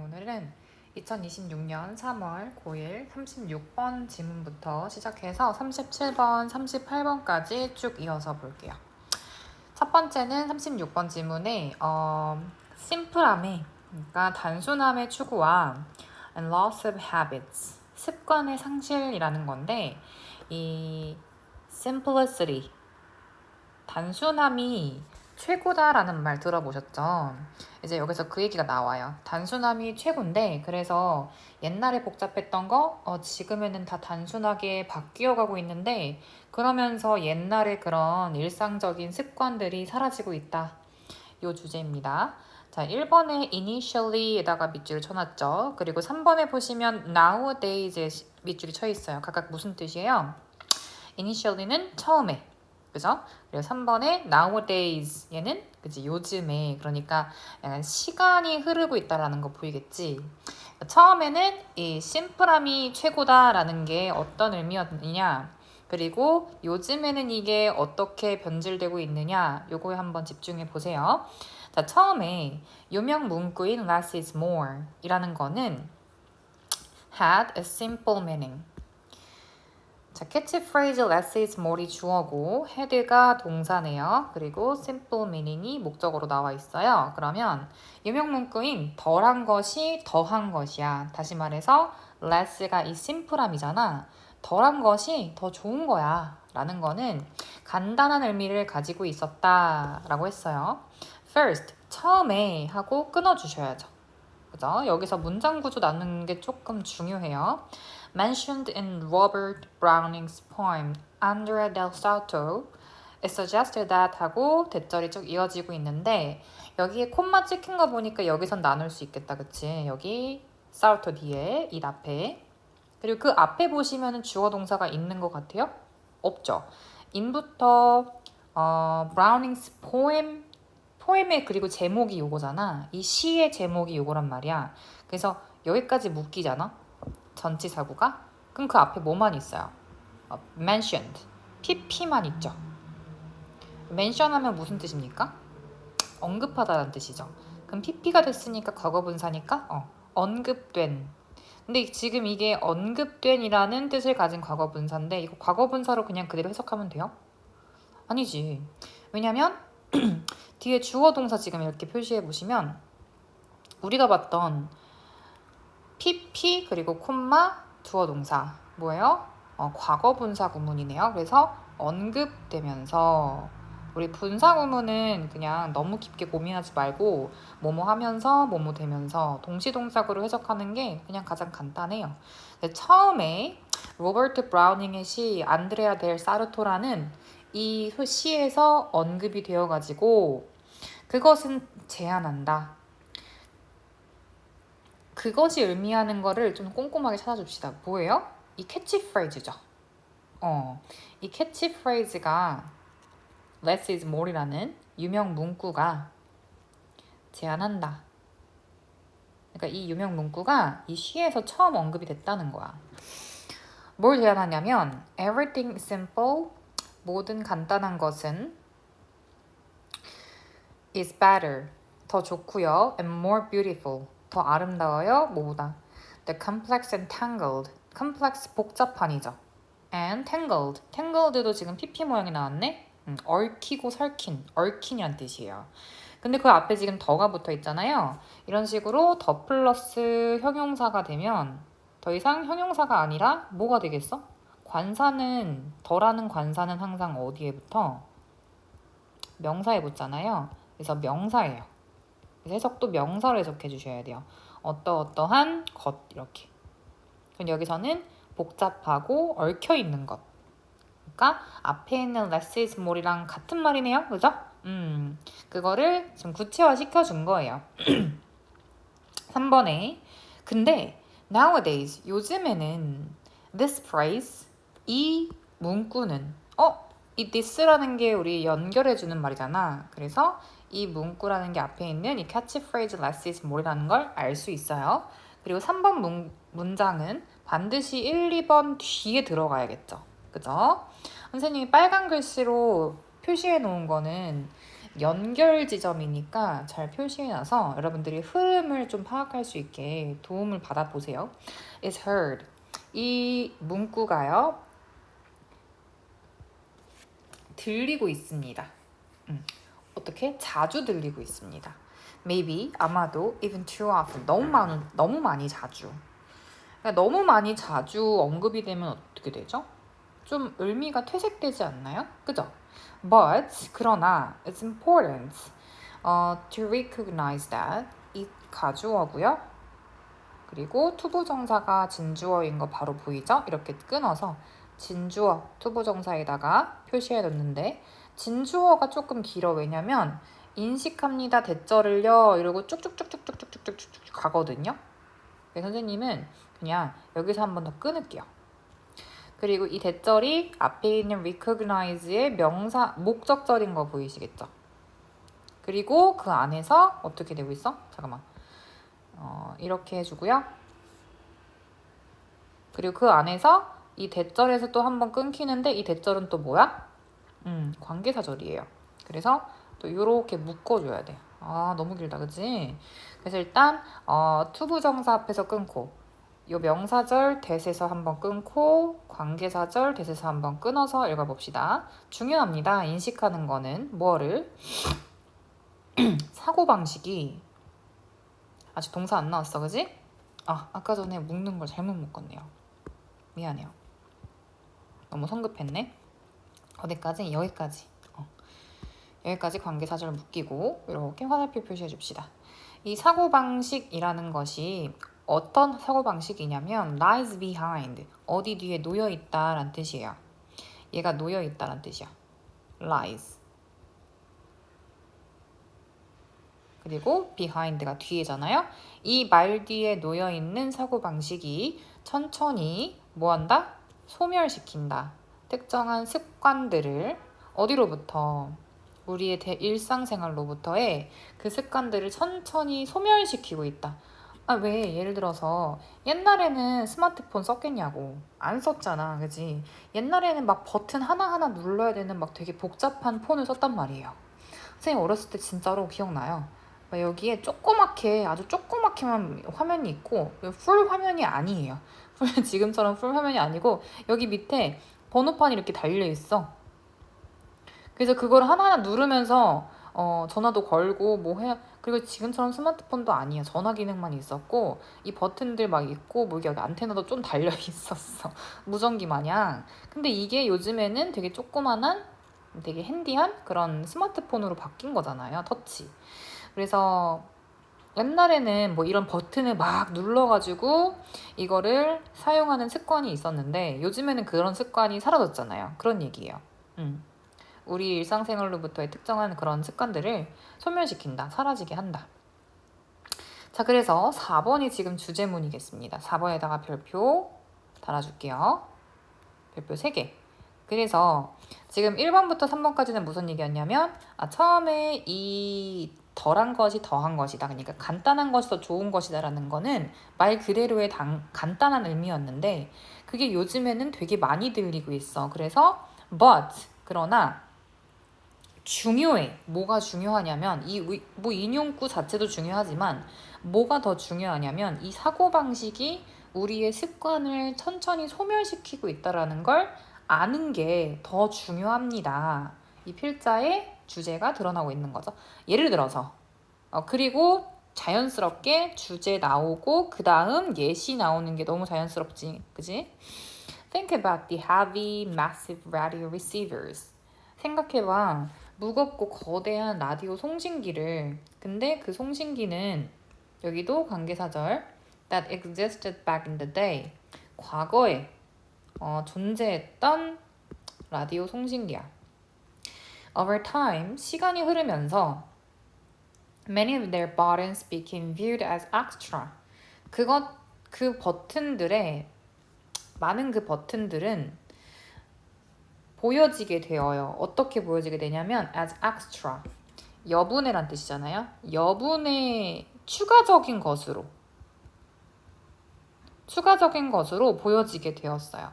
오늘은 2026년 3월 9일 36번 지문부터 시작해서 37번, 38번까지 쭉 이어서 볼게요. 첫 번째는 36번 지문에 심플함의, 그러니까 단순함의 추구와 and loss of habits, 습관의 상실이라는 건데, 이 simplicity, 단순함이 최고다라는 말 들어보셨죠? 이제 여기서 그 얘기가 나와요. 단순함이 최고인데, 그래서 옛날에 복잡했던 거 지금에는 다 단순하게 바뀌어가고 있는데, 그러면서 옛날에 그런 일상적인 습관들이 사라지고 있다. 요 주제입니다. 자, 1번에 initially에다가 밑줄을 쳐놨죠. 그리고 3번에 보시면 nowadays에 밑줄이 쳐 있어요. 각각 무슨 뜻이에요? initially는 처음에, 그죠? 그리고 3번에 nowadays, 얘는 그치, 요즘에, 그러니까 약간 시간이 흐르고 있다라는 거 보이겠지? 처음에는 이 심플함이 최고다라는 게 어떤 의미였느냐, 그리고 요즘에는 이게 어떻게 변질되고 있느냐, 요거에 한번 집중해 보세요. 자, 처음에 유명 문구인 less is more 이라는 거는 had a simple meaning. 자, 캐치프레이즈 less is more이 주어고 had가 동사네요. 그리고 simple meaning이 목적어로 나와 있어요. 그러면 유명 문구인 덜한 것이 더한 것이야. 다시 말해서 less가 이 simple함이잖아. 덜한 것이 더 좋은 거야 라는 거는 간단한 의미를 가지고 있었다 라고 했어요. First, 처음에 하고 끊어주셔야죠. 그죠? 여기서 문장 구조 나누는 게 조금 중요해요. Mentioned in Robert Browning's poem Andrea del Sarto, it suggested that 하고 대절이 쭉 이어지고 있는데 여기에 콤마 찍힌 거 보니까 여기선 나눌 수 있겠다, 그치? 여기 Sarto 뒤에 이 앞에, 그리고 그 앞에 보시면은 주어 동사가 있는 것 같아요? 없죠. in부터 Browning's poem, 포엠의 그리고 제목이 요거잖아. 이 시의 제목이 요거란 말이야. 그래서 여기까지 묶이잖아. 전치사구가. 그럼 그 앞에 뭐만 있어요? mentioned, pp만 있죠. mention 하면 무슨 뜻입니까? 언급하다라는 뜻이죠. 그럼 pp가 됐으니까 과거분사니까 언급된. 근데 지금 이게 언급된이라는 뜻을 가진 과거분사인데 이거 과거분사로 그냥 그대로 해석하면 돼요? 아니지. 왜냐면 뒤에 주어 동사 지금 이렇게 표시해 보시면 우리가 봤던 pp 그리고 콤마 주어 동사 뭐예요? 과거 분사 구문이네요. 그래서 언급되면서 우리 분사 구문은 그냥 너무 깊게 고민하지 말고 뭐뭐 하면서 뭐뭐 되면서 동시동작으로 해석하는 게 그냥 가장 간단해요. 처음에 로버트 브라우닝의 시 안드레아 델 사르토라는 이 시에서 언급이 되어가지고 그것은 제한한다. 그것이 의미하는 거를 좀 꼼꼼하게 찾아줍시다. 뭐예요? 이 캐치프레이즈죠. 이 캐치프레이즈가 less is more이라는 유명 문구가 제한한다. 그러니까 이 유명 문구가 이 시에서 처음 언급이 됐다는 거야. 뭘 제한하냐면 everything simple, 모든 간단한 것은 is better, 더 좋고요. and more beautiful, 더 아름다워요. 뭐보다. The complex and tangled, complex 복잡한이죠. and tangled, tangled도 지금 pp 모양이 나왔네. 얽히고 설킨, 얽힌이란 뜻이에요. 근데 그 앞에 지금 더가 붙어 있잖아요. 이런 식으로 더 플러스 형용사가 되면 더 이상 형용사가 아니라 뭐가 되겠어? 관사는, 더라는 관사는 항상 어디에 붙어? 명사에 붙잖아요. 그래서 명사예요. 그래서 해석도 명사로 해석해 주셔야 돼요. 어떠어떠한 것, 이렇게. 그럼 여기서는 복잡하고 얽혀 있는 것. 그러니까 앞에 있는 less is more이랑 같은 말이네요. 그죠? 그거를 좀 구체화 시켜준 거예요. 3번에 근데 nowadays, 요즘에는 this phrase, 이 문구는 이 this라는 게 우리 연결해주는 말이잖아. 그래서 이 문구라는 게 앞에 있는 이 catchphrase less is more이라는 걸 알 수 있어요. 그리고 3번 문장은 반드시 1, 2번 뒤에 들어가야겠죠. 그죠? 선생님이 빨간 글씨로 표시해 놓은 거는 연결 지점이니까 잘 표시해놔서 여러분들이 흐름을 좀 파악할 수 있게 도움을 받아보세요. is heard. 이 문구가요. 들리고 있습니다. 어떻게? 자주 들리고 있습니다. Maybe, 아마도, even too often. 너무 많이 자주. 그러니까 너무 많이 자주 언급이 되면 어떻게 되죠? 좀 의미가 퇴색되지 않나요? 그죠? But, 그러나, it's important to recognize that. 이 가주어고요. 그리고 투부정사가 진주어인 거 바로 보이죠? 이렇게 끊어서 진주어, 투부정사에다가 표시해 뒀는데 진주어가 조금 길어. 왜냐면 인식합니다 대절을요 이러고 쭉쭉쭉쭉쭉쭉쭉쭉 가거든요. 그래서 선생님은 그냥 여기서 한 번 더 끊을게요. 그리고 이 대절이 앞에 있는 recognize의 명사 목적절인 거 보이시겠죠? 그리고 그 안에서 어떻게 되고 있어? 잠깐만. 이렇게 해주고요. 그리고 그 안에서 이 대절에서 또 한 번 끊기는데 이 대절은 또 뭐야? 관계사절이에요. 그래서 또 이렇게 묶어줘야 돼. 아 너무 길다 그치? 그래서 일단 투부정사 앞에서 끊고 요 명사절 대세서 한번 끊고 관계사절 대세서 한번 끊어서 읽어봅시다. 중요합니다. 인식하는 거는 뭐를? 사고방식이 아직 동사 안 나왔어 그지? 아까 전에 묶는 걸 잘못 묶었네요. 미안해요. 너무 성급했네. 어디까지? 여기까지. 여기까지 관계사절을 묶이고 이렇게 화살표 표시해 줍시다. 이 사고방식이라는 것이 어떤 사고방식이냐면 lies behind, 어디 뒤에 놓여있다라는 뜻이에요. 얘가 놓여있다라는 뜻이야. lies. 그리고 behind가 뒤에잖아요. 이 말 뒤에 놓여있는 사고방식이 천천히 뭐한다? 소멸시킨다. 특정한 습관들을 어디로부터? 우리의 일상생활로부터의 그 습관들을 천천히 소멸시키고 있다. 왜? 예를 들어서 옛날에는 스마트폰 썼겠냐고. 안 썼잖아. 그지? 옛날에는 막 버튼 하나하나 눌러야 되는 막 되게 복잡한 폰을 썼단 말이에요. 선생님 어렸을 때 진짜로 기억나요. 여기에 조그맣게 아주 조그맣게만 화면이 있고 풀 화면이 아니에요. 지금처럼 풀 화면이 아니고 여기 밑에 번호판이 이렇게 달려 있어. 그래서 그걸 하나하나 누르면서 전화도 걸고 뭐 해. 그리고 지금처럼 스마트폰도 아니야. 전화 기능만 있었고 이 버튼들 막 있고 뭐 여기 안테나도 좀 달려 있었어. 무전기 마냥. 근데 이게 요즘에는 되게 조그만한 되게 핸디한 그런 스마트폰으로 바뀐 거잖아요. 터치. 그래서 옛날에는 뭐 이런 버튼을 막 눌러가지고 이거를 사용하는 습관이 있었는데 요즘에는 그런 습관이 사라졌잖아요. 그런 얘기예요. 우리 일상생활로부터의 특정한 그런 습관들을 소멸시킨다. 사라지게 한다. 자, 그래서 4번이 지금 주제문이겠습니다. 4번에다가 별표 달아줄게요. 별표 3개. 그래서 지금 1번부터 3번까지는 무슨 얘기였냐면 처음에 이 덜한 것이 더한 것이다. 그러니까 간단한 것이 더 좋은 것이다 라는 거는 말 그대로의 간단한 의미였는데 그게 요즘에는 되게 많이 들리고 있어. 그래서 but, 그러나 중요해. 뭐가 중요하냐면 뭐 인용구 자체도 중요하지만 뭐가 더 중요하냐면 이 사고방식이 우리의 습관을 천천히 소멸시키고 있다는 걸 아는 게 더 중요합니다. 이 필자의 주제가 드러나고 있는 거죠. 예를 들어서 그리고 자연스럽게 주제 나오고 그 다음 예시 나오는 게 너무 자연스럽지, 그지? Think about the heavy, massive radio receivers. 생각해봐. 무겁고 거대한 라디오 송신기를. 근데 그 송신기는 여기도 관계사절 that existed back in the day. 과거에 존재했던 라디오 송신기야. Over time, 시간이 흐르면서 many of their buttons became viewed as extra. 그 버튼들의 많은 그 버튼들은 보여지게 되어요. 어떻게 보여지게 되냐면 as extra. 여분의란 뜻이잖아요. 여분의 추가적인 것으로 보여지게 되었어요.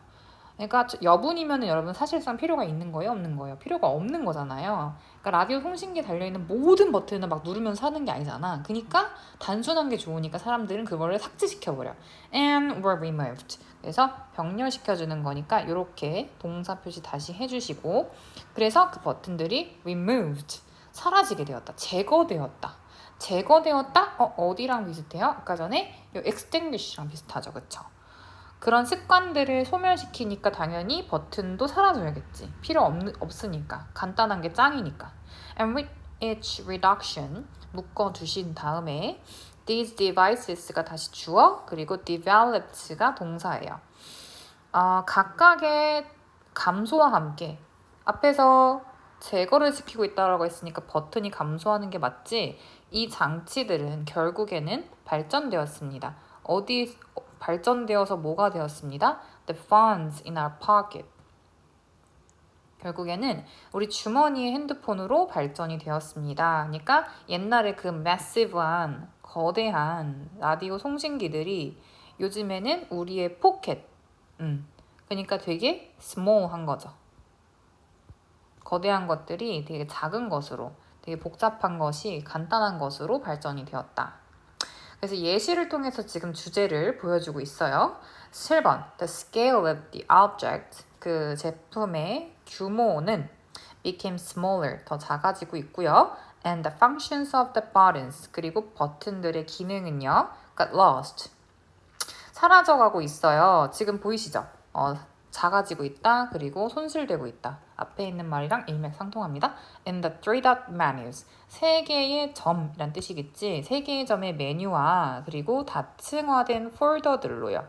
그러니까 여분이면은 여러분 사실상 필요가 있는 거예요, 없는 거예요? 필요가 없는 거잖아요. 그러니까 라디오 송신기에 달려있는 모든 버튼을 막 누르면서 하는 게 아니잖아. 그러니까 단순한 게 좋으니까 사람들은 그거를 삭제시켜버려. And were removed. 그래서 병렬시켜주는 거니까 이렇게 동사 표시 다시 해주시고, 그래서 그 버튼들이 removed. 사라지게 되었다. 제거되었다. 제거되었다? 어디랑 비슷해요? 아까 전에 이 extinguish랑 비슷하죠. 그쵸? 그런 습관들을 소멸시키니까 당연히 버튼도 사라져야겠지. 없으니까. 간단한 게 짱이니까. And with each reduction 묶어주신 다음에 these devices가 다시 주어, 그리고 developed가 동사예요. 각각의 감소와 함께 앞에서 제거를 시키고 있다고 했으니까 버튼이 감소하는 게 맞지, 이 장치들은 결국에는 발전되었습니다. 발전되어서 뭐가 되었습니다? The funds in our pocket. 결국에는 우리 주머니의 핸드폰으로 발전이 되었습니다. 그러니까 옛날에 그 massive한 거대한 라디오 송신기들이 요즘에는 우리의 포켓, 그러니까 되게 small한 거죠. 거대한 것들이 되게 작은 것으로, 되게 복잡한 것이 간단한 것으로 발전이 되었다. 그래서 예시를 통해서 지금 주제를 보여주고 있어요. 7번, the scale of the object, 그 제품의 규모는 became smaller, 더 작아지고 있고요. And the functions of the buttons, 그리고 버튼들의 기능은요, got lost, 사라져가고 있어요. 지금 보이시죠? 작아지고 있다, 그리고 손실되고 있다. 앞에 있는 말이랑 일맥상통합니다. And the three dot menus, 세 개의 점이란 뜻이겠지. 세 개의 점의 메뉴와 그리고 다층화된 폴더들로요.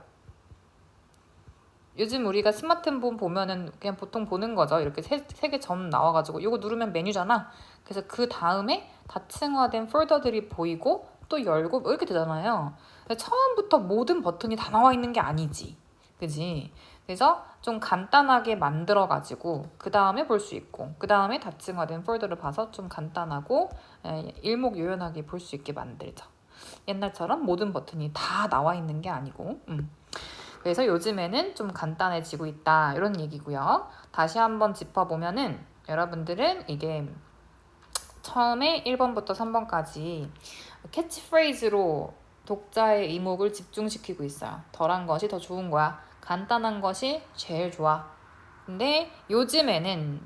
요즘 우리가 스마트폰 보면은 그냥 보통 보는 거죠. 이렇게 세 개 점 나와가지고 이거 누르면 메뉴잖아. 그래서 그 다음에 다층화된 폴더들이 보이고 또 열고 이렇게 되잖아요. 처음부터 모든 버튼이 다 나와 있는 게 아니지. 그지? 그래서 좀 간단하게 만들어가지고 그 다음에 볼 수 있고, 그 다음에 다층화된 폴더를 봐서 좀 간단하고 일목요연하게 볼 수 있게 만들죠. 옛날처럼 모든 버튼이 다 나와 있는 게 아니고. 그래서 요즘에는 좀 간단해지고 있다, 이런 얘기고요. 다시 한번 짚어보면은 여러분들은 이게 처음에 1번부터 3번까지 캐치프레이즈로 독자의 이목을 집중시키고 있어요. 덜한 것이 더 좋은 거야. 간단한 것이 제일 좋아. 근데 요즘에는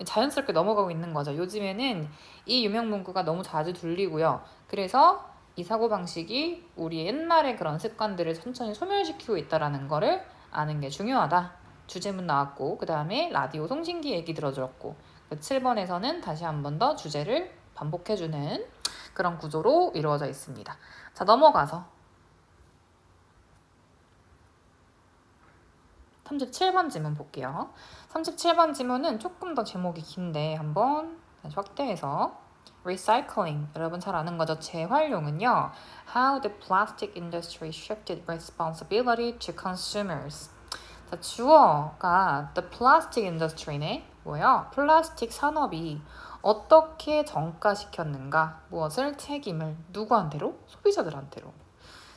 자연스럽게 넘어가고 있는 거죠. 요즘에는 이 유명 문구가 너무 자주 들리고요. 그래서 이 사고방식이 우리 옛날의 그런 습관들을 천천히 소멸시키고 있다는 거를 아는 게 중요하다. 주제문 나왔고, 그 다음에 라디오 송신기 얘기 들어줬고, 7번에서는 다시 한 번 더 주제를 반복해주는 그런 구조로 이루어져 있습니다. 자, 넘어가서 37번 지문 볼게요. 37번 지문은 조금 더 제목이 긴데 한번 다시 확대해서, recycling, 여러분 잘 아는 거죠? 재활용은요, how the plastic industry shifted responsibility to consumers. 자, 주어가 the plastic industry네. 뭐예요? 플라스틱 산업이 어떻게 정가시켰는가? 무엇을? 책임을 누구한테로? 소비자들한테로.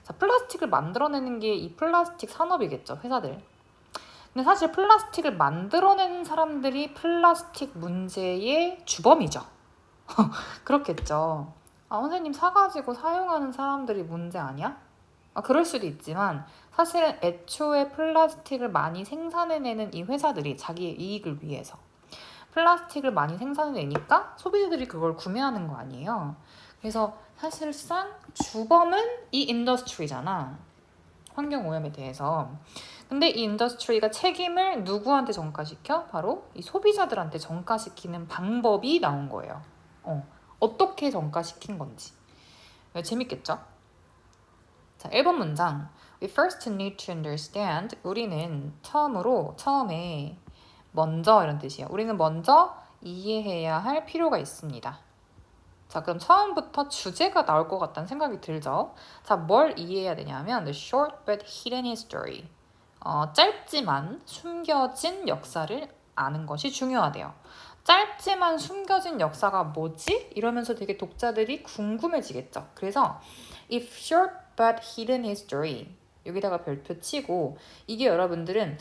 자, 플라스틱을 만들어내는 게 이 플라스틱 산업이겠죠, 회사들. 근데 사실 플라스틱을 만들어내는 사람들이 플라스틱 문제의 주범이죠. 그렇겠죠. 선생님, 사가지고 사용하는 사람들이 문제 아니야? 그럴 수도 있지만 사실은 애초에 플라스틱을 많이 생산해내는 이 회사들이 자기의 이익을 위해서 플라스틱을 많이 생산해내니까 소비자들이 그걸 구매하는 거 아니에요. 그래서 사실상 주범은 이 인더스트리잖아. 환경오염에 대해서. 근데 이 인더스트리가 책임을 누구한테 전가시켜? 바로 이 소비자들한테 전가시키는 방법이 나온 거예요. 어떻게 전가시킨 건지. 재밌겠죠? 자, 1번 문장. We first need to understand. 우리는 처음에 먼저, 이런 뜻이에요. 우리는 먼저 이해해야 할 필요가 있습니다. 자, 그럼 처음부터 주제가 나올 것 같다는 생각이 들죠? 자, 뭘 이해해야 되냐면 the short but hidden history. 짧지만 숨겨진 역사를 아는 것이 중요하대요. 짧지만 숨겨진 역사가 뭐지? 이러면서 되게 독자들이 궁금해지겠죠. 그래서 if short but hidden history, 여기다가 별표 치고, 이게 여러분들은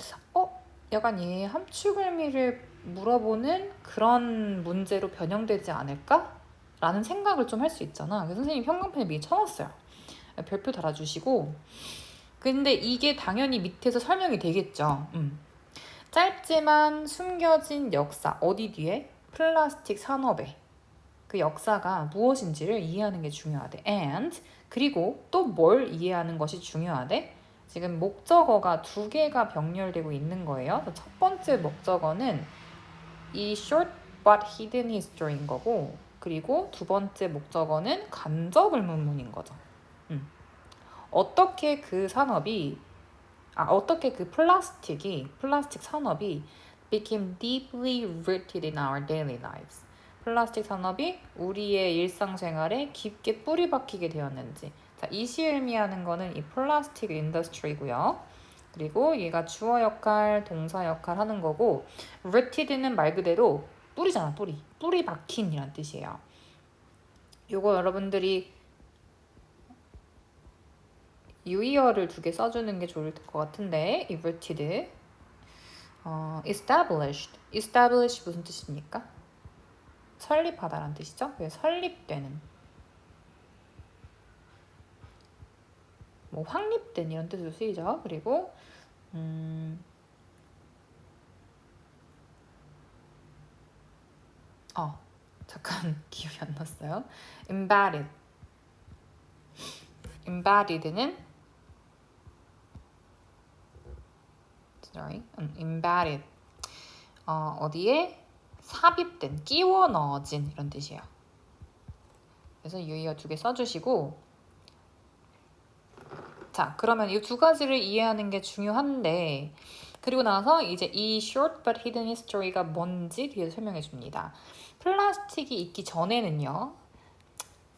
약간 이 함축을미를 물어보는 그런 문제로 변형되지 않을까? 라는 생각을 좀 할 수 있잖아. 그래서 선생님이 형광펜을 미리 쳐놨어요. 별표 달아주시고. 근데 이게 당연히 밑에서 설명이 되겠죠. 짧지만 숨겨진 역사. 어디 뒤에? 플라스틱 산업에. 그 역사가 무엇인지를 이해하는 게 중요하대. And 그리고 또 뭘 이해하는 것이 중요하대? 지금 목적어가 두 개가 병렬되고 있는 거예요. 첫 번째 목적어는 이 short but hidden history인 거고, 그리고 두 번째 목적어는 간접 의문문인 거죠. 어떻게 그 산업이 어떻게 그 플라스틱 산업이 became deeply rooted in our daily lives. 플라스틱 산업이 우리의 일상생활에 깊게 뿌리 박히게 되었는지. 자, 이시을미하는 거는 이 플라스틱 인더스트리고요. 그리고 얘가 주어 역할, 동사 역할 하는 거고, rooted는 말 그대로 뿌리잖아, 뿌리. 뿌리 박힌이란 뜻이에요. 요거 여러분들이 유의어를 두 개 써주는 게 좋을 것 같은데, 이 rooted. Establish 무슨 뜻입니까? 설립하다라는 뜻이죠. 설립되는, 뭐 확립된 이런 뜻으로 쓰이죠. 그리고 잠깐 기억이 안 났어요. Embedded는 embedded 어디에 삽입된, 끼워 넣어진 이런 뜻이에요. 그래서 유의어 두 개 써주시고, 자, 그러면 이 두 가지를 이해하는 게 중요한데, 그리고 나서 이제 이 short but hidden history가 뭔지 뒤에서 설명해 줍니다. 플라스틱이 있기 전에는요,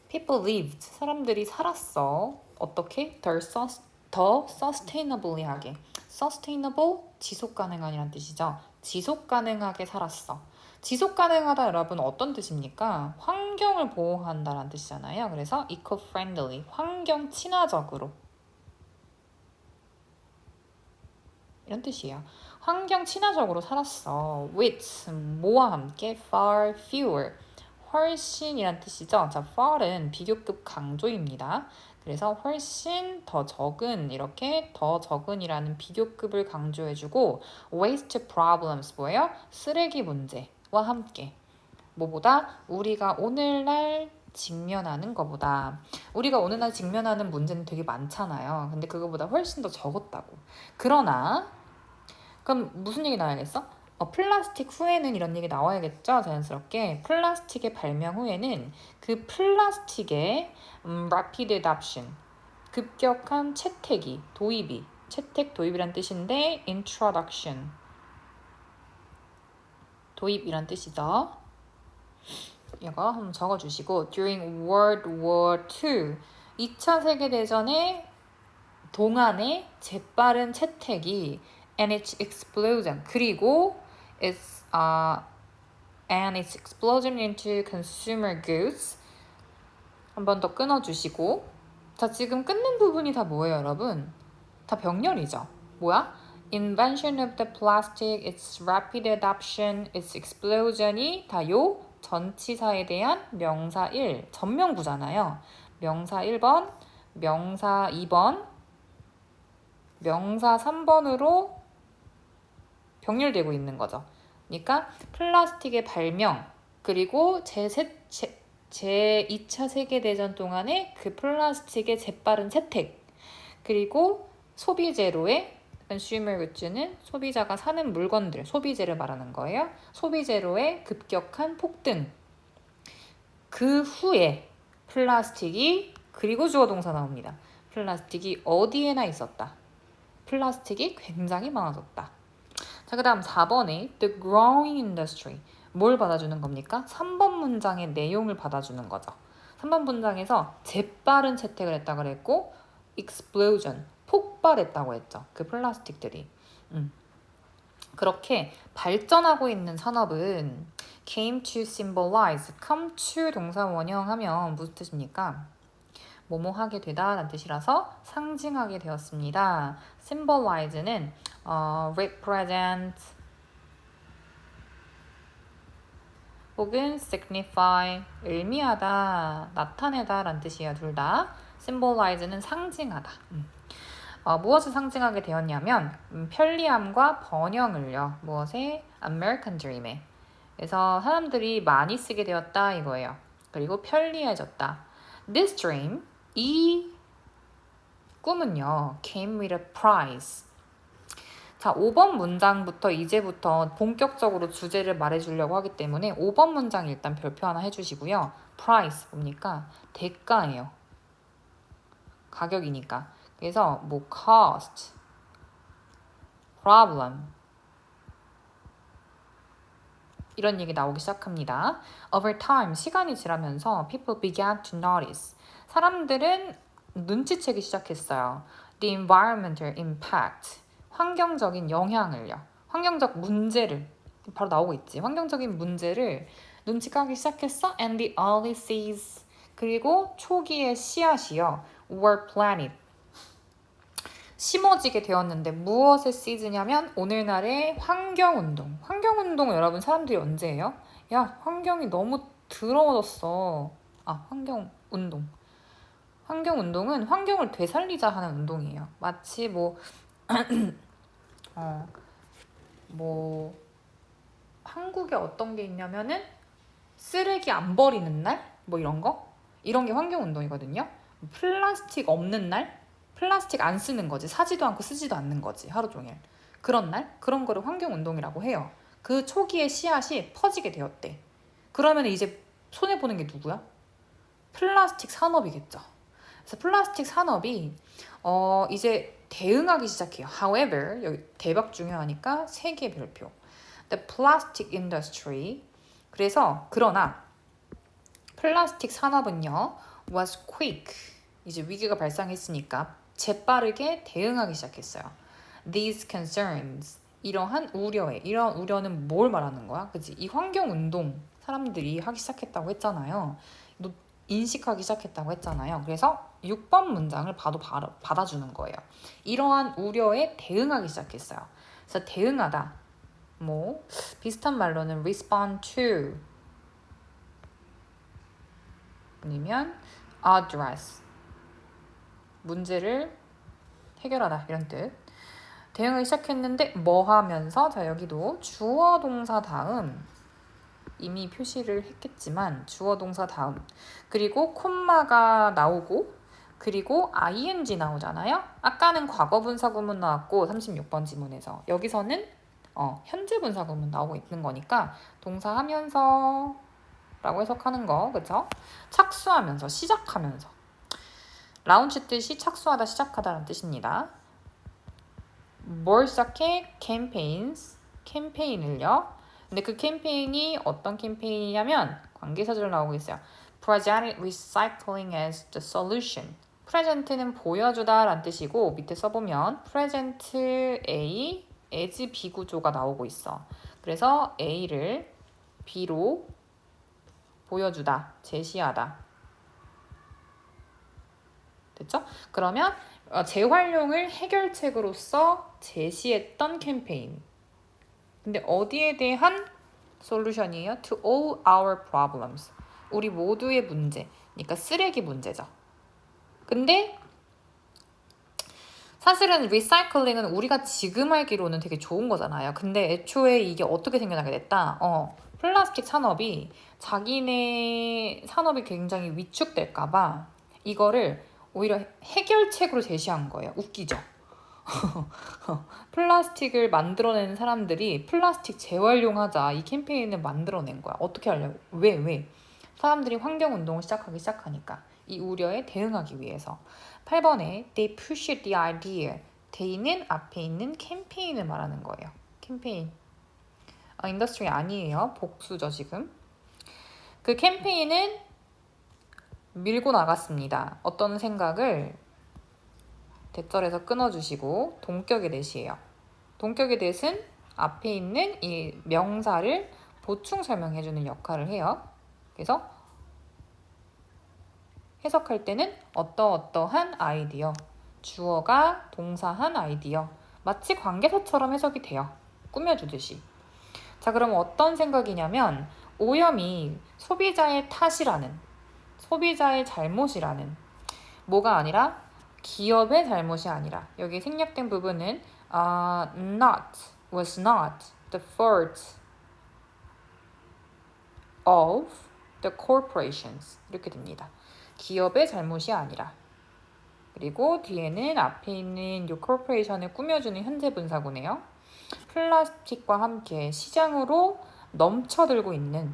people lived, 사람들이 살았어. 어떻게? 더 sustainably 하게. sustainable, 지속 가능한이란 뜻이죠. 지속 가능하게 살았어. 지속 가능하다 여러분 어떤 뜻입니까? 환경을 보호한다라는 뜻이잖아요. 그래서 eco-friendly, 환경 친화적으로. 이런 뜻이에요. 환경 친화적으로 살았어. with, 뭐와 함께, far fewer, 훨씬이란 뜻이죠. 자, far은 비교급 강조입니다. 그래서 훨씬 더 적은, 이렇게 더 적은이라는 비교급을 강조해주고, waste problems 뭐예요? 쓰레기 문제와 함께. 뭐보다? 우리가 오늘날 직면하는 것보다. 우리가 오늘날 직면하는 문제는 되게 많잖아요. 근데 그거보다 훨씬 더 적었다고. 그러나 그럼 무슨 얘기 나와야겠어? 플라스틱 후에는 이런 얘기 나와야겠죠? 자연스럽게. 플라스틱의 발명 후에는 그 플라스틱의 rapid adoption, 급격한 도입이, 채택 도입이란 뜻인데 introduction, 도입이란 뜻이죠. 이거 한번 적어주시고 during World War II, 2차 세계대전의 동안의 재빠른 채택이 and its explosion, 그리고 and its explosion into consumer goods. 한 번 더 끊어주시고, 자, 지금 끊는 부분이 다 뭐예요, 여러분? 다 병렬이죠. 뭐야? Invention of the plastic, its rapid adoption, its explosion이 다 요 전치사에 대한 명사 1, 전명구잖아요. 명사 1번, 명사 2번, 명사 3번으로 병렬되고 있는 거죠. 그러니까 플라스틱의 발명, 그리고 제2차 세계대전 동안에 그 플라스틱의 재빠른 채택, 그리고 소비재로의 consumer goods는 소비자가 사는 물건들, 소비재를 말하는 거예요. 소비재로의 급격한 폭등. 그 후에 플라스틱이, 그리고 주어동사 나옵니다. 플라스틱이 어디에나 있었다. 플라스틱이 굉장히 많아졌다. 자, 그 다음 4번에 The growing industry. 뭘 받아주는 겁니까? 3번 문장의 내용을 받아주는 거죠. 3번 문장에서 재빠른 채택을 했다 그랬고 explosion, 폭발했다고 했죠. 그 플라스틱들이. 그렇게 발전하고 있는 산업은 came to symbolize, come to 동사 원형하면 무슨 뜻입니까? 뭐뭐 하게 되다 라는 뜻이라서 상징하게 되었습니다. symbolize는 represent 혹은 signify, 의미하다, 나타내다 라는 뜻이에요. 둘 다. symbolize는 상징하다. 무엇을 상징하게 되었냐면 편리함과 번영을요. 무엇에? American Dream에. 그래서 사람들이 많이 쓰게 되었다 이거예요. 그리고 편리해졌다. This dream, 이 꿈은요. came with a price. 자, 5번 문장부터 이제부터 본격적으로 주제를 말해주려고 하기 때문에 5번 문장 일단 별표 하나 해주시고요. price 뭡니까? 대가예요. 가격이니까. 그래서 뭐 cost, problem 이런 얘기 나오기 시작합니다. Over time, 시간이 지나면서 people began to notice. 사람들은 눈치채기 시작했어요. The environmental impact. 환경적인 영향을요. 환경적 문제를 바로 나오고 있지. 환경적인 문제를 눈치까기 시작했어. And the early seeds. 그리고 초기의 씨앗이요. were planted. 심어지게 되었는데 무엇의 시즈냐면 오늘날의 환경운동. 환경운동 여러분 사람들이 언제 해요? 야, 환경이 너무 더러워졌어. 환경운동. 환경운동은 환경을 되살리자 하는 운동이에요. 마치 한국에 어떤 게 있냐면은 쓰레기 안 버리는 날? 이런 거? 이런 게 환경운동이거든요. 플라스틱 없는 날? 플라스틱 안 쓰는 거지. 사지도 않고 쓰지도 않는 거지. 하루 종일. 그런 날? 그런 거를 환경운동이라고 해요. 그 초기에 씨앗이 퍼지게 되었대. 그러면 이제 손해보는 게 누구야? 플라스틱 산업이겠죠. 그래서 플라스틱 산업이 이제 대응하기 시작해요. However, 여기 대박 중요하니까 3개 별표. The plastic industry. 그러나 플라스틱 산업은요. was quick. 이제 위기가 발생했으니까 재빠르게 대응하기 시작했어요. These concerns. 이러한 우려는 뭘 말하는 거야? 그치? 이 환경운동 사람들이 하기 시작했다고 했잖아요. 인식하기 시작했다고 했잖아요. 그래서 6번 문장을 바로 받아주는 거예요. 이러한 우려에 대응하기 시작했어요. 그래서 대응하다. 비슷한 말로는 respond to 아니면 address. 문제를 해결하다 이런 뜻. 대응을 시작했는데 뭐 하면서 자 여기도 주어 동사 다음 이미 표시를 했겠지만 주어 동사 다음 그리고 콤마가 나오고 그리고 ing 나오잖아요. 아까는 과거 분사구문 나왔고 36번 지문에서 여기서는 현재 분사구문 나오고 있는 거니까 동사하면서 라고 해석하는 거 그쵸? 착수하면서 시작하면서 라운치 뜻이 착수하다 시작하다라는 뜻입니다. 뭘 시작해? 캠페인을요. 근데 그 캠페인이 어떤 캠페인이냐면 관계사절 나오고 있어요. Present recycling as the solution. present는 보여주다 라는 뜻이고 밑에 써보면 present A as 비구조가 나오고 있어. 그래서 A를 B로 보여주다, 제시하다. 됐죠? 그러면 재활용을 해결책으로서 제시했던 캠페인. 근데 어디에 대한 솔루션이에요? To all our problems. 우리 모두의 문제. 그러니까 쓰레기 문제죠. 근데 사실은 리사이클링은 우리가 지금 알기로는 되게 좋은 거잖아요. 근데 애초에 이게 어떻게 생겨나게 됐다? 플라스틱 산업이 자기네 산업이 굉장히 위축될까봐 이거를 오히려 해결책으로 제시한 거예요. 웃기죠? 플라스틱을 만들어내는 사람들이 플라스틱 재활용하자 이 캠페인을 만들어낸 거야. 어떻게 하려고? 왜? 사람들이 환경운동을 시작하니까 이 우려에 대응하기 위해서. 8번에 They pushed the idea. they는 앞에 있는 캠페인을 말하는 거예요. 캠페인. 인더스트리 아니에요. 복수죠 지금. 그 캠페인은 밀고 나갔습니다. 어떤 생각을 대절에서 끊어주시고 동격의 대시예요. 동격의 대신 앞에 있는 이 명사를 보충 설명해주는 역할을 해요. 그래서 해석할 때는 어떠어떠한 아이디어, 주어가 동사한 아이디어, 마치 관계사처럼 해석이 돼요. 꾸며주듯이. 자, 그럼 어떤 생각이냐면 오염이 소비자의 탓이라는, 소비자의 잘못이라는, 뭐가 아니라 기업의 잘못이 아니라, 여기 생략된 부분은 was not the fault of the corporations 이렇게 됩니다. 기업의 잘못이 아니라. 그리고 뒤에는 앞에 있는 이 corporation을 꾸며주는 현재 분사구네요. 플라스틱과 함께 시장으로 넘쳐들고 있는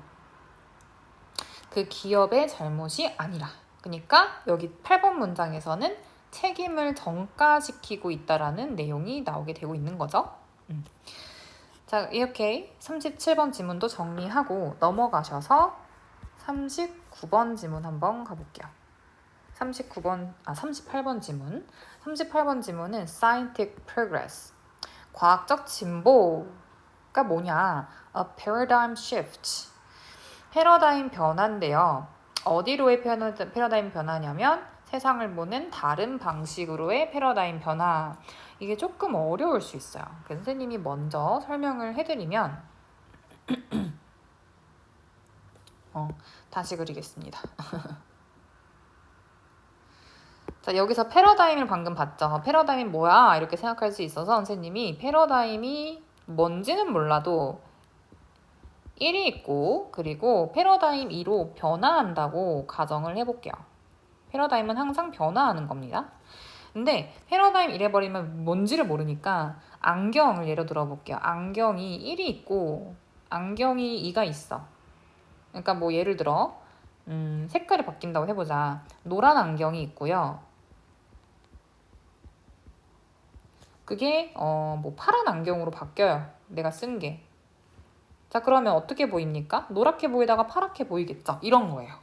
그 기업의 잘못이 아니라. 그러니까 여기 8번 문장에서는 책임을 전가시키고 있다라는 내용이 나오게 되고 있는 거죠. 자, 이렇게 37번 지문도 정리하고 넘어가셔서 39번 지문 한번 가볼게요. 38번 지문. 38번 지문은 scientific progress. 과학적 진보가 뭐냐? A paradigm shift. 패러다임 변화인데요. 어디로의 패러다임 변화냐면 세상을 보는 다른 방식으로의 패러다임 변화. 이게 조금 어려울 수 있어요. 선생님이 먼저 설명을 해드리면 다시 그리겠습니다. 자, 여기서 패러다임을 방금 봤죠. 패러다임이 뭐야? 이렇게 생각할 수 있어서 선생님이 패러다임이 뭔지는 몰라도 1이 있고 그리고 패러다임 2로 변화한다고 가정을 해볼게요. 패러다임은 항상 변화하는 겁니다. 근데 패러다임 이래버리면 뭔지를 모르니까 안경을 예로 들어볼게요. 안경이 1이 있고 안경이 2가 있어. 그러니까 뭐 예를 들어 색깔이 바뀐다고 해보자. 노란 안경이 있고요. 그게 뭐 파란 안경으로 바뀌어요. 내가 쓴 게. 자, 그러면 어떻게 보입니까? 노랗게 보이다가 파랗게 보이겠죠? 이런 거예요.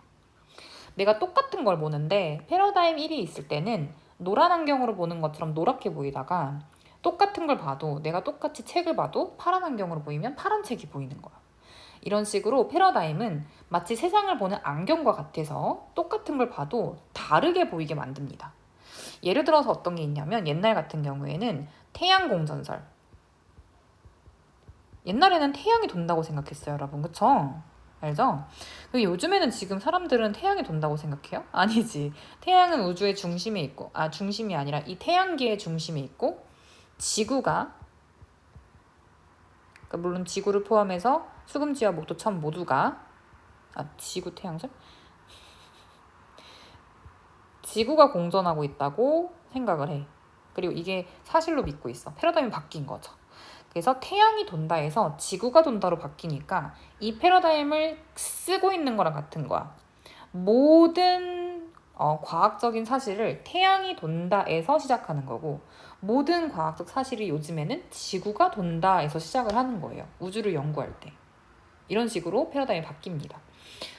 내가 똑같은 걸 보는데 패러다임 1이 있을 때는 노란 안경으로 보는 것처럼 노랗게 보이다가 똑같은 걸 봐도 내가 똑같이 책을 봐도 파란 안경으로 보이면 파란 책이 보이는 거야. 이런 식으로 패러다임은 마치 세상을 보는 안경과 같아서 똑같은 걸 봐도 다르게 보이게 만듭니다. 예를 들어서 어떤 게 있냐면 옛날 같은 경우에는 태양 공전설. 옛날에는 태양이 돈다고 생각했어요, 여러분. 그쵸? 알죠? 요즘에는 지금 사람들은 태양이 돈다고 생각해요? 아니지. 태양은 우주의 중심에 있고, 중심이 아니라 이 태양계의 중심에 있고, 지구가, 그러니까 물론 지구를 포함해서 수금지와 목토천 모두가, 지구 태양설? 지구가 공전하고 있다고 생각을 해. 그리고 이게 사실로 믿고 있어. 패러다임이 바뀐 거죠. 그래서 태양이 돈다 해서 지구가 돈다로 바뀌니까 이 패러다임을 쓰고 있는 거랑 같은 거야. 모든 과학적인 사실을 태양이 돈다에서 시작하는 거고 모든 과학적 사실이 요즘에는 지구가 돈다에서 시작을 하는 거예요. 우주를 연구할 때. 이런 식으로 패러다임이 바뀝니다.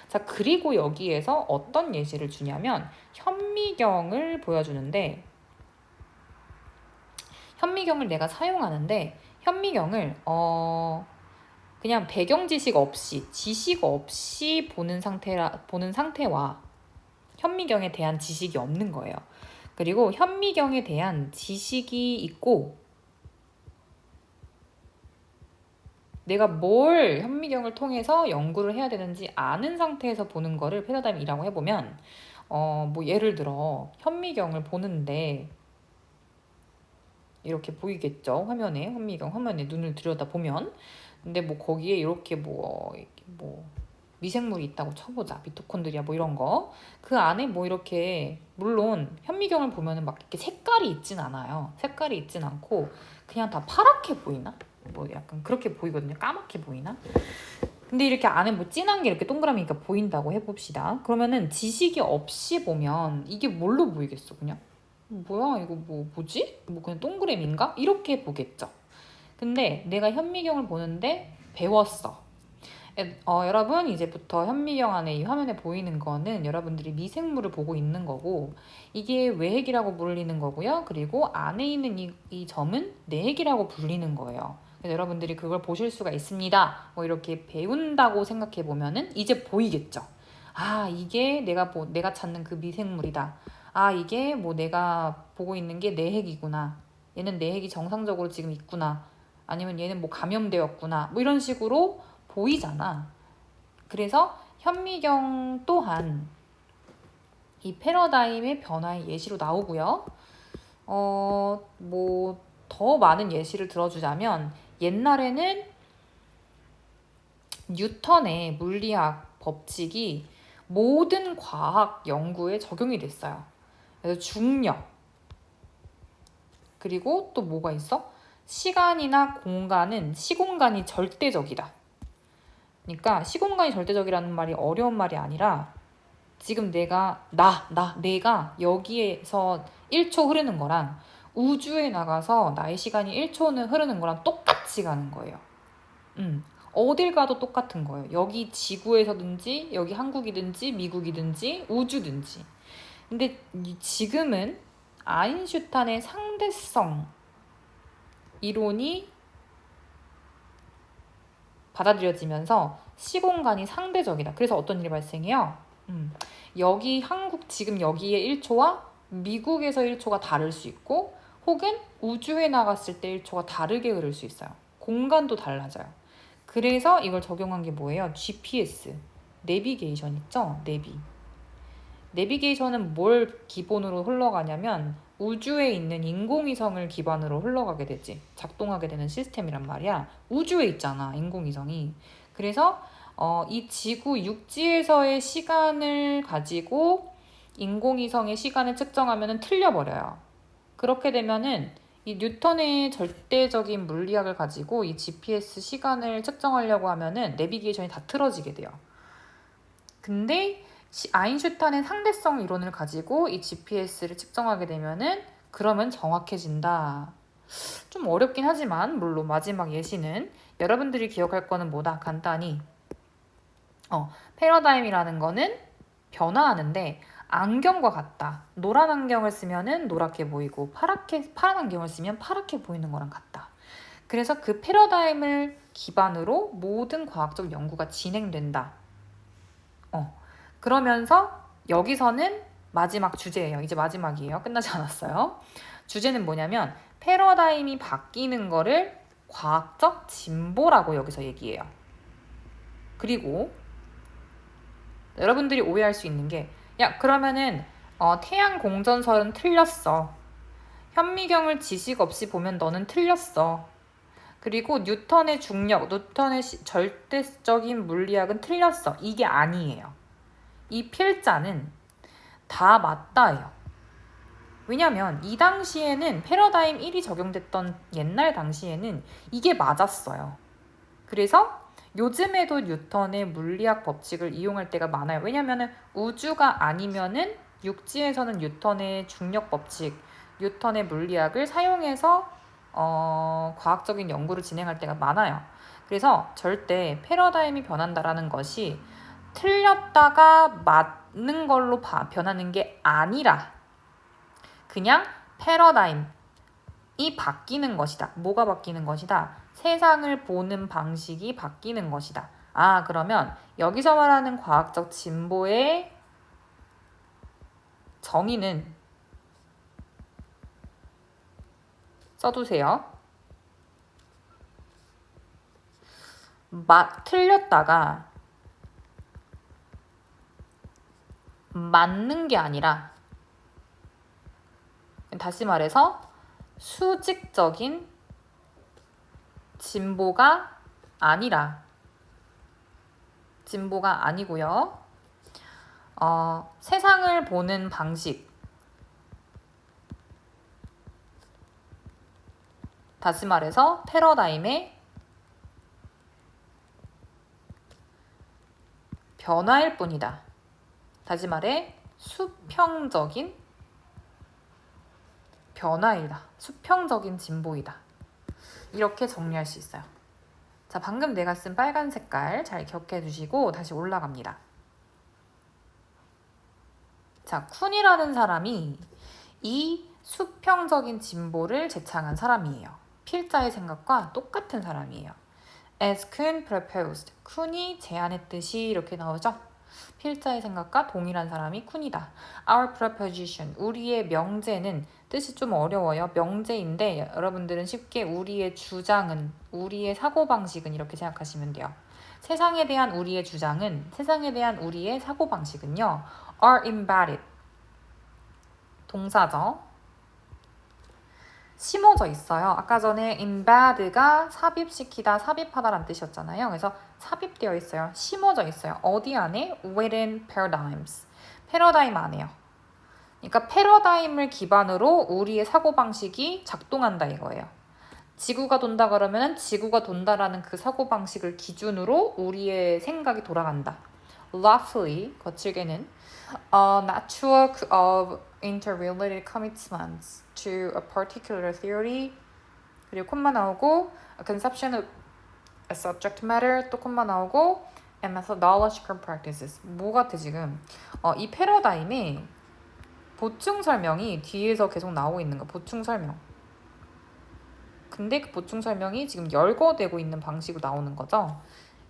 자, 그리고 여기에서 어떤 예시를 주냐면 현미경을 보여주는데 현미경을 내가 사용하는데 현미경을 그냥 배경 지식 없이 보는 상태와 현미경에 대한 지식이 없는 거예요. 그리고 현미경에 대한 지식이 있고 내가 뭘 현미경을 통해서 연구를 해야 되는지 아는 상태에서 보는 거를 패러다임이라고 해보면 뭐 예를 들어 현미경을 보는데 이렇게 보이겠죠? 현미경 화면에 눈을 들여다보면. 근데 뭐 거기에 이렇게 뭐 미생물이 있다고 쳐보자. 미토콘드리아 뭐 이런 거. 그 안에 뭐 이렇게 물론 현미경을 보면은 막 이렇게 색깔이 있진 않아요. 색깔이 있진 않고 그냥 다 파랗게 보이나? 뭐 약간 그렇게 보이거든요. 까맣게 보이나? 근데 이렇게 안에 뭐 진한 게 이렇게 동그라미가 보인다고 해봅시다. 그러면은 지식이 없이 보면 이게 뭘로 보이겠어? 그냥 뭐야 이거 뭐지? 뭐 그냥 동그라미인가? 이렇게 보겠죠. 근데 내가 현미경을 보는데 배웠어. 여러분 이제부터 현미경 안에 이 화면에 보이는 거는 여러분들이 미생물을 보고 있는 거고 이게 외핵이라고 불리는 거고요. 그리고 안에 있는 이 점은 내핵이라고 불리는 거예요. 그래서 여러분들이 그걸 보실 수가 있습니다. 뭐 이렇게 배운다고 생각해 보면은 이제 보이겠죠. 아, 이게 내가 찾는 그 미생물이다. 아, 이게 뭐 내가 보고 있는 게 내 핵이구나. 얘는 내 핵이 정상적으로 지금 있구나. 아니면 얘는 뭐 감염되었구나. 뭐 이런 식으로 보이잖아. 그래서 현미경 또한 이 패러다임의 변화의 예시로 나오고요. 뭐 더 많은 예시를 들어주자면 옛날에는 뉴턴의 물리학 법칙이 모든 과학 연구에 적용이 됐어요. 그래서 중력, 그리고 또 뭐가 있어? 시간이나 공간은 시공간이 절대적이다. 그러니까 시공간이 절대적이라는 말이 어려운 말이 아니라 지금 내가 여기에서 1초 흐르는 거랑 우주에 나가서 나의 시간이 1초는 흐르는 거랑 똑같이 가는 거예요. 어딜 가도 똑같은 거예요. 여기 지구에서든지 여기 한국이든지 미국이든지 우주든지. 근데 지금은 아인슈타인의 상대성 이론이 받아들여지면서 시공간이 상대적이다. 그래서 어떤 일이 발생해요? 여기 지금 여기의 1초와 미국에서 1초가 다를 수 있고 혹은 우주에 나갔을 때 1초가 다르게 흐를 수 있어요. 공간도 달라져요. 그래서 이걸 적용한 게 뭐예요? GPS, 내비게이션 있죠? 내비게이션은 뭘 기본으로 흘러가냐면 우주에 있는 인공위성을 기반으로 흘러가게 되지. 작동하게 되는 시스템이란 말이야. 우주에 있잖아, 인공위성이. 그래서 이 지구 육지에서의 시간을 가지고 인공위성의 시간을 측정하면 틀려버려요. 그렇게 되면은 이 뉴턴의 절대적인 물리학을 가지고 이 GPS 시간을 측정하려고 하면은 내비게이션이 다 틀어지게 돼요. 근데 아인슈타인의 상대성 이론을 가지고 이 GPS를 측정하게 되면은 그러면 정확해진다. 좀 어렵긴 하지만 물론 마지막 예시는 여러분들이 기억할 거는 뭐다? 간단히 패러다임이라는 거는 변화하는데 안경과 같다. 노란 안경을 쓰면은 노랗게 보이고 파란 안경을 쓰면 파랗게 보이는 거랑 같다. 그래서 그 패러다임을 기반으로 모든 과학적 연구가 진행된다. 그러면서 여기서는 마지막 주제예요. 이제 마지막이에요. 끝나지 않았어요. 주제는 뭐냐면 패러다임이 바뀌는 거를 과학적 진보라고 여기서 얘기해요. 그리고 여러분들이 오해할 수 있는 게 그러면은 태양 공전설은 틀렸어. 현미경을 지식 없이 보면 너는 틀렸어. 그리고 뉴턴의 중력, 뉴턴의 절대적인 물리학은 틀렸어. 이게 아니에요. 이 필자는 다 맞다예요. 왜냐면 이 당시에는 패러다임 1이 적용됐던 옛날 당시에는 이게 맞았어요. 그래서 요즘에도 뉴턴의 물리학 법칙을 이용할 때가 많아요. 왜냐면은 우주가 아니면은 육지에서는 뉴턴의 중력 법칙, 뉴턴의 물리학을 사용해서 과학적인 연구를 진행할 때가 많아요. 그래서 절대 패러다임이 변한다라는 것이 틀렸다가 맞는 걸로 변하는 게 아니라 그냥 패러다임이 바뀌는 것이다. 뭐가 바뀌는 것이다? 세상을 보는 방식이 바뀌는 것이다. 그러면 여기서 말하는 과학적 진보의 정의는 써두세요. 틀렸다가 맞는 게 아니라 다시 말해서 수직적인 진보가 아니고요. 세상을 보는 방식, 다시 말해서 패러다임의 변화일 뿐이다. 다시 말해 수평적인 변화이다. 수평적인 진보이다. 이렇게 정리할 수 있어요. 자, 방금 내가 쓴 빨간 색깔 잘 기억해 주시고 다시 올라갑니다. 자, 쿤이라는 사람이 이 수평적인 진보를 제창한 사람이에요. 필자의 생각과 똑같은 사람이에요. As Kuhn proposed. 쿤이 제안했듯이 이렇게 나오죠. 필자의 생각과 동일한 사람이 쿤이다. Our proposition, 우리의 명제는 뜻이 좀 어려워요. 명제인데 여러분들은 쉽게 우리의 주장은, 우리의 사고방식은 이렇게 생각하시면 돼요. 세상에 대한 우리의 주장은, 세상에 대한 우리의 사고방식은요. are embedded, 동사죠. 심어져 있어요. 아까 전에 embed가 삽입시키다, 삽입하다라는 뜻이었잖아요. 그래서 삽입되어 있어요. 심어져 있어요. 어디 안에? Within paradigms. 패러다임 안에요. 그러니까 패러다임을 기반으로 우리의 사고방식이 작동한다 이거예요. 지구가 돈다 그러면 지구가 돈다라는 그 사고방식을 기준으로 우리의 생각이 돌아간다. Lawfully, 거칠게는 a network of interrelated commitments to a particular theory, 그리고 콤마 나오고 a conception of a subject matter, 또 콤마 나오고 and methodological practices. 뭐 같아 지금? 이 패러다임이 보충 설명이 뒤에서 계속 나오고 있는 거. 보충 설명. 근데 그 보충 설명이 지금 열거되고 있는 방식으로 나오는 거죠.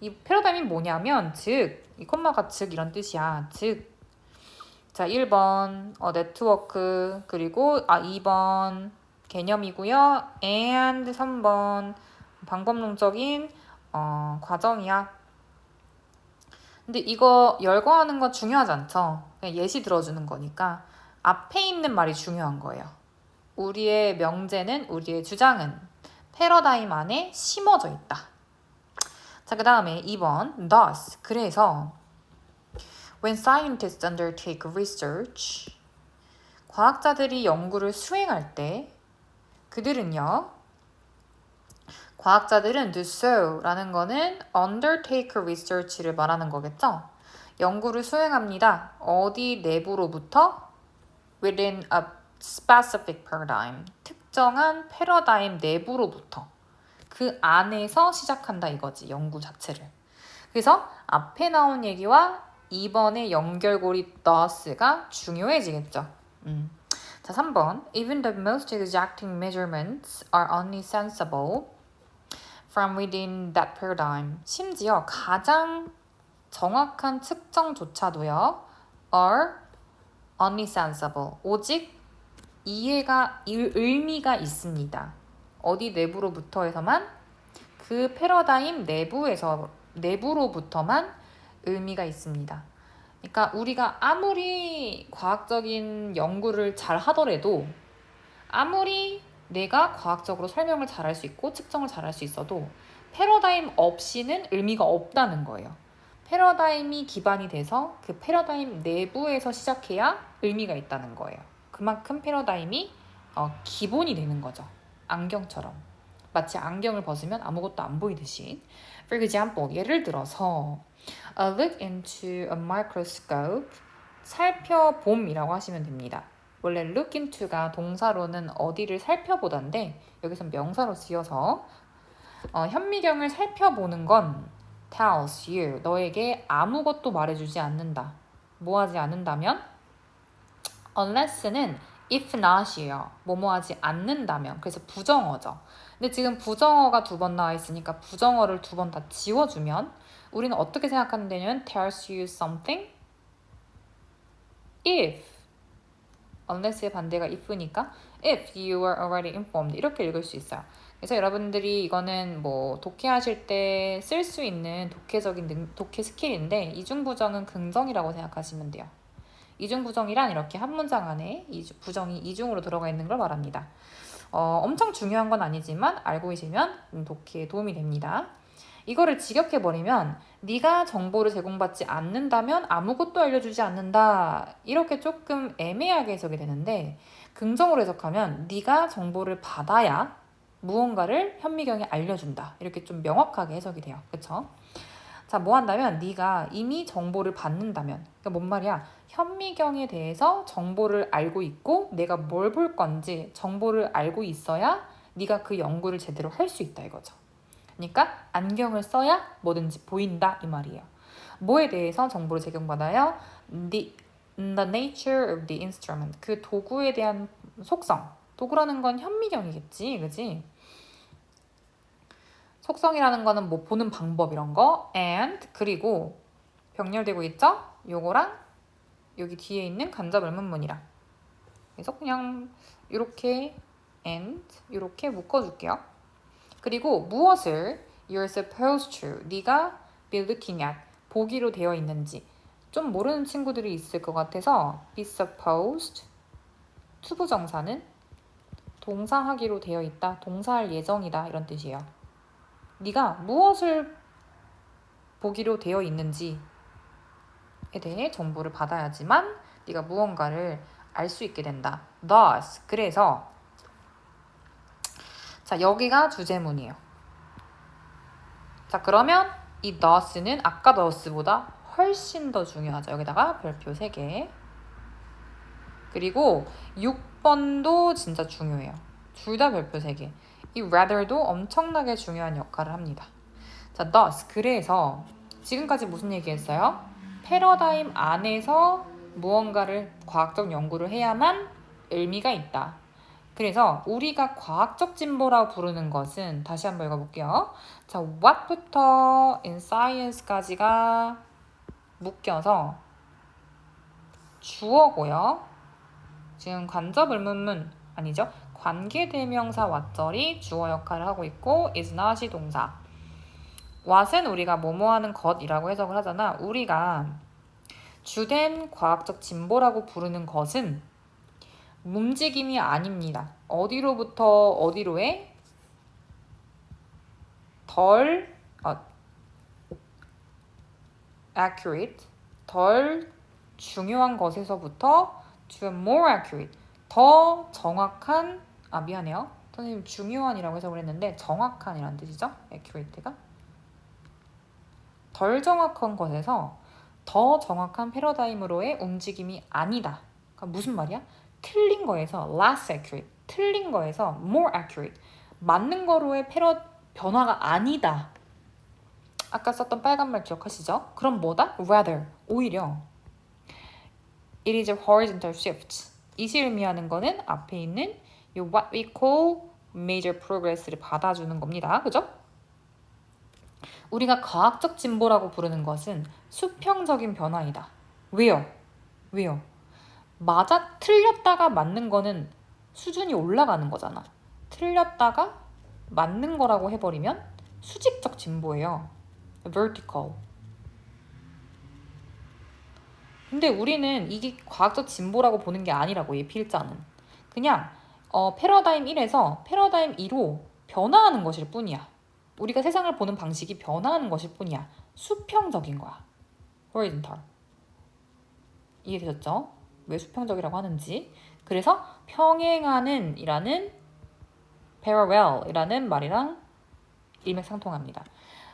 이 패러다임이 뭐냐면 즉, 이 콤마가 즉 이런 뜻이야. 즉, 자 1번 네트워크, 그리고 2번 개념이고요. and 3번 방법론적인 과정이야. 근데 이거 열거하는 건 중요하지 않죠. 그냥 예시 들어주는 거니까 앞에 있는 말이 중요한 거예요. 우리의 명제는, 우리의 주장은 패러다임 안에 심어져 있다. 자, 그 다음에 2번 thus, 그래서 when scientists undertake research, 과학자들이 연구를 수행할 때 그들은요, 과학자들은 do so라는 거는 undertake research를 말하는 거겠죠. 연구를 수행합니다. 어디 내부로부터? within a specific paradigm, 특정한 패러다임 내부로부터, 그 안에서 시작한다 이거지, 연구 자체를. 그래서 앞에 나온 얘기와 2번의 연결고리 thus가 중요해지겠죠. 자, 3번 even the most exacting measurements are only sensible from within that paradigm. 심지어 가장 정확한 측정조차도요 are only sensible, 오직 이해가, 의미가 있습니다. 어디 내부로부터 해서만? 그 패러다임 내부로부터만 의미가 있습니다. 그러니까 우리가 아무리 과학적인 연구를 잘 하더라도, 아무리 내가 과학적으로 설명을 잘 할 수 있고 측정을 잘 할 수 있어도 패러다임 없이는 의미가 없다는 거예요. 패러다임이 기반이 돼서 그 패러다임 내부에서 시작해야 의미가 있다는 거예요. 그만큼 패러다임이 기본이 되는 거죠. 안경처럼. 마치 안경을 벗으면 아무것도 안 보이듯이. For example, 예를 들어서 a look into a microscope, 살펴봄이라고 하시면 됩니다. 원래 look into가 동사로는 어디를 살펴보다인데 여기서 명사로 쓰여서 현미경을 살펴보는 건 tells you, 너에게 아무것도 말해주지 않는다. 뭐 하지 않는다면? unless는 if not이에요. 뭐뭐 하지 않는다면. 그래서 부정어죠. 근데 지금 부정어가 2번 나와 있으니까 부정어를 2번 다 지워주면 우리는 어떻게 생각하는데는 tells you something if, unless의 반대가 if니까 if you were already informed, 이렇게 읽을 수 있어요. 그래서 여러분들이 이거는 뭐 독해하실 때 쓸 수 있는 독해적인 독해 스킬인데 이중부정은 긍정이라고 생각하시면 돼요. 이중부정이란 이렇게 한 문장 안에 부정이 이중으로 들어가 있는 걸 말합니다. 엄청 중요한 건 아니지만 알고 계시면 독해에 도움이 됩니다. 이거를 직역해버리면 네가 정보를 제공받지 않는다면 아무것도 알려주지 않는다, 이렇게 조금 애매하게 해석이 되는데 긍정으로 해석하면 네가 정보를 받아야 무언가를 현미경에 알려준다, 이렇게 좀 명확하게 해석이 돼요. 그쵸? 자, 뭐 한다면 네가 이미 정보를 받는다면, 그러니까 뭔 말이야? 현미경에 대해서 정보를 알고 있고 내가 뭘 볼 건지 정보를 알고 있어야 네가 그 연구를 제대로 할 수 있다 이거죠. 그러니까 안경을 써야 뭐든지 보인다 이 말이에요. 뭐에 대해서 정보를 제공받아요? The nature of the instrument, 그 도구에 대한 속성. 도구라는 건 현미경이겠지, 그지? 속성이라는 거는 뭐 보는 방법 이런 거, and 그리고 병렬되고 있죠? 요거랑 여기 뒤에 있는 간접 의문문이랑. 그래서 그냥 이렇게 and 이렇게 묶어줄게요. 그리고 무엇을 you're supposed to 네가 be looking at 보기로 되어 있는지 좀 모르는 친구들이 있을 것 같아서 be supposed 투부정사는 동사하기로 되어 있다, 동사할 예정이다 이런 뜻이에요. 네가 무엇을 보기로 되어 있는지에 대해 정보를 받아야지만 네가 무언가를 알 수 있게 된다. Thus 그래서 자 여기가 주제문이에요. 자 그러면 이 thus는 아까 thus보다 훨씬 더 중요하죠. 여기다가 별표 3개. 그리고 6번도 진짜 중요해요. 둘 다 별표 3개. 이 rather도 엄청나게 중요한 역할을 합니다. 자, thus 그래서 지금까지 무슨 얘기했어요? 패러다임 안에서 무언가를 과학적 연구를 해야만 의미가 있다. 그래서 우리가 과학적 진보라고 부르는 것은 다시 한번 읽어볼게요. 자, what부터 in science까지가 묶여서 주어고요. 지금 간접 의문문 아니죠? 관계대명사 what절이 주어 역할을 하고 있고 is not이 동사. what은 우리가 뭐뭐 하는 것이라고 해석을 하잖아. 우리가 주된 과학적 진보라고 부르는 것은 움직임이 아닙니다. 어디로부터 어디로의 덜 accurate, 덜 중요한 것에서부터 to more accurate, 더 정확한 미안해요. 선생님 중요한이라고 해석을 했는데 정확한이라는 뜻이죠. accurate가 덜 정확한 것에서 더 정확한 패러다임으로의 움직임이 아니다. 그러니까 무슨 말이야? 틀린 거에서 less accurate, 틀린 거에서 more accurate, 맞는 거로의 변화가 아니다. 아까 썼던 빨간 말 기억하시죠? 그럼 뭐다? rather, 오히려 it is a horizontal shift. 이시 의미하는 거는 앞에 있는 이 what we call major progress를 받아주는 겁니다. 그죠? 우리가 과학적 진보라고 부르는 것은 수평적인 변화이다. 왜요? 왜요? 틀렸다가 맞는 거는 수준이 올라가는 거잖아. 틀렸다가 맞는 거라고 해버리면 수직적 진보예요. vertical. 근데 우리는 이게 과학적 진보라고 보는 게 아니라고, 얘 필자는. 그냥 패러다임 1에서 패러다임 2로 변화하는 것일 뿐이야. 우리가 세상을 보는 방식이 변화하는 것일 뿐이야. 수평적인 거야. horizontal. 이해되셨죠? 왜 수평적이라고 하는지. 그래서 평행하는 이라는 parallel 이라는 말이랑 일맥상통합니다.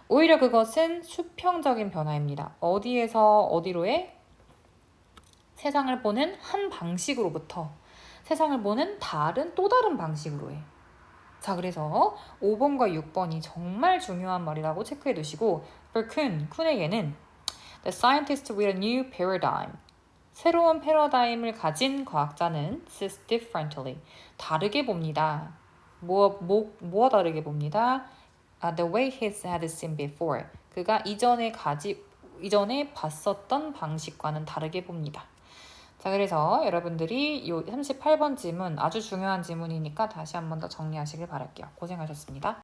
오히려 그것은 수평적인 변화입니다. 어디에서 어디로의 세상을 보는 한 방식으로부터 세상을 보는 또 다른 방식으로의. 자, 그래서 5번과 6번이 정말 중요한 말이라고 체크해 두시고, for 쿤에게는 The scientist with a new paradigm, 새로운 패러다임을 가진 과학자는 sees differently, 다르게 봅니다. 뭐가 다르게 봅니다? The way he had seen before, 그가 이전에 봤었던 방식과는 다르게 봅니다. 자, 그래서 여러분들이 이 38번 지문 아주 중요한 지문이니까 다시 한 번 더 정리하시길 바랄게요. 고생하셨습니다.